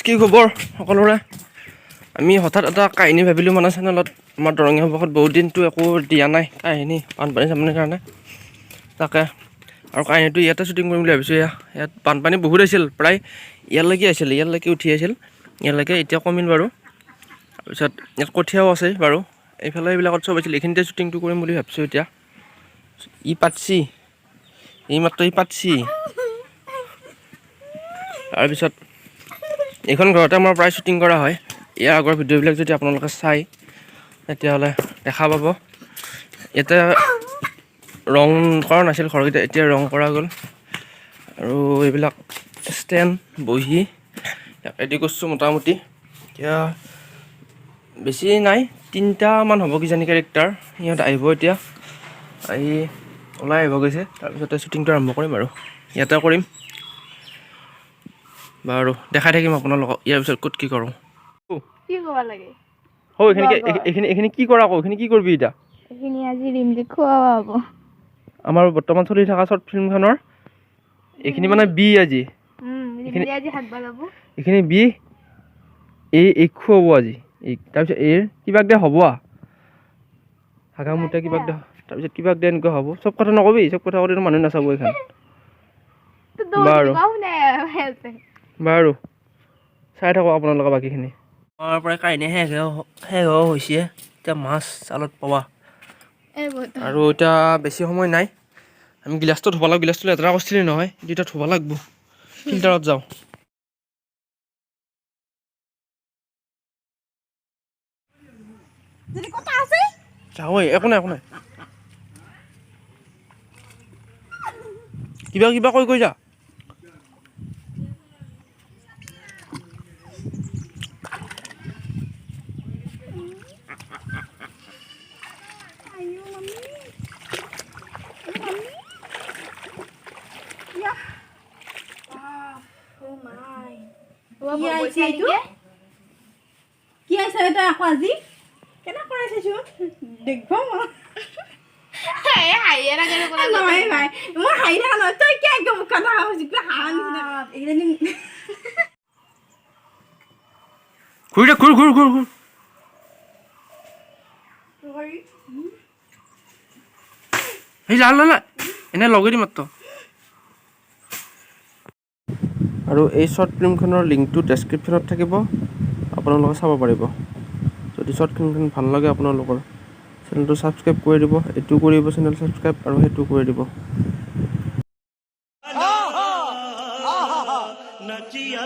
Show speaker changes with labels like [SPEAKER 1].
[SPEAKER 1] কি খবৰ সকলোৰে আমি হঠাৎ এটা কাহিনী ভাবিলোঁ মানে চেনেলত আমাৰ দৰঙীয়া সভাষত বহুত দিনটো একো দিয়া নাই কাহিনী বানপানী চানপানীৰ কাৰণে তাকে আৰু কাহিনীটো ইয়াতে শ্বুটিং কৰিম বুলি ভাবিছোঁ ইয়াত বানপানী বহুত আছিল প্ৰায় ইয়ালৈকে উঠি আছিল ইয়ালৈকে এতিয়া কমিল বাৰু তাৰপিছত ইয়াত কঠীয়াও আছে বাৰু এইফালে এইবিলাকত চব আছিল এইখিনিতে শ্বুটিংটো কৰিম বুলি ভাবিছোঁ এতিয়া এইমাত্ৰ পাতছি তাৰপিছত এইখন ঘৰতে আমাৰ প্ৰায় শ্বুটিং কৰা হয় ইয়াৰ আগৰ ভিডিঅ'বিলাক যদি আপোনালোকে চাই তেতিয়াহ'লে দেখা পাব ইয়াতে ৰং কৰা নাছিল ঘৰকেইটা এতিয়া ৰং কৰা গ'ল আৰু এইবিলাক ষ্টেণ্ড বহি ৰেডি কৰিছোঁ মোটামুটি এতিয়া বেছি নাই 3টামান হ'ব কিজানি কেৰেক্টাৰ সিহঁত আহিব এতিয়া আহি ওলাই আহিব গৈছে তাৰপিছতে শ্বুটিংটো আৰম্ভ কৰিম আৰু ইয়াতে কৰিম বাৰু দেখাই থাকিম আপোনালোকক ইয়াৰ পিছত ক'ত কি কৰোঁ
[SPEAKER 2] কি কৰিব লাগে
[SPEAKER 1] এইখিনি কি কৰা আকৌ এইখিনি কি কৰিবি এতিয়া
[SPEAKER 2] এইখিনি আজি ৰিমজিত খোৱা হ'ব
[SPEAKER 1] আমাৰ বৰ্তমান চলি থকা শ্বৰ্ট ফিল্মখনৰ এইখিনি মানে বি আজি এইখিনি বি এই খুৱাব আজি তাৰপিছত এই কিবাক দিয়া হ'ব হাগামোটা কিবাক দিয়া তাৰপিছত কিবাক দিয়া এনেকুৱা হ'ব চব কথা নকবি চব কথা ক'লেতো মানুহ নাচাব এইখন বাৰু চাই থাকক আপোনালোকে বাকীখিনি আমাৰ প্ৰায় কাহিনী শেষ হৈছে এতিয়া মাছ জালত পাবা আৰু এতিয়া বেছি সময় নাই আমি গিলাচটো ধুব লাগিব গিলাচটো লেতেৰা কৰিছিলি নহয় এতিয়া ধুব লাগিব ফিল্টাৰত যাওঁ যাওঁ একো নাই কিবা কৈ যা
[SPEAKER 3] কি আছে এটা আকৌ আজি কেনে কৰাই চাইছো দেখব নহয় ভাই মই হাঁহি থকা নহয় তই কিয় একদম কথা হাঁহ নিচিনা এইকেইদিন
[SPEAKER 1] ঘূৰি সেই লাল এনে লগাই দিম মাত্ৰ আৰু এই শ্বৰ্ট ফিল্মখনৰ লিংকটো ডেছক্ৰিপশ্যনত থাকিব আপোনালোকে চাব পাৰিব যদি শ্বৰ্ট ফিল্মখন ভাল লাগে আপোনালোকৰ চেনেলটো ছাবস্ক্ৰাইব কৰি দিব এইটো কৰিব চেনেল ছাবস্ক্ৰাইব আৰু সেইটো কৰি দিব
[SPEAKER 4] नचिया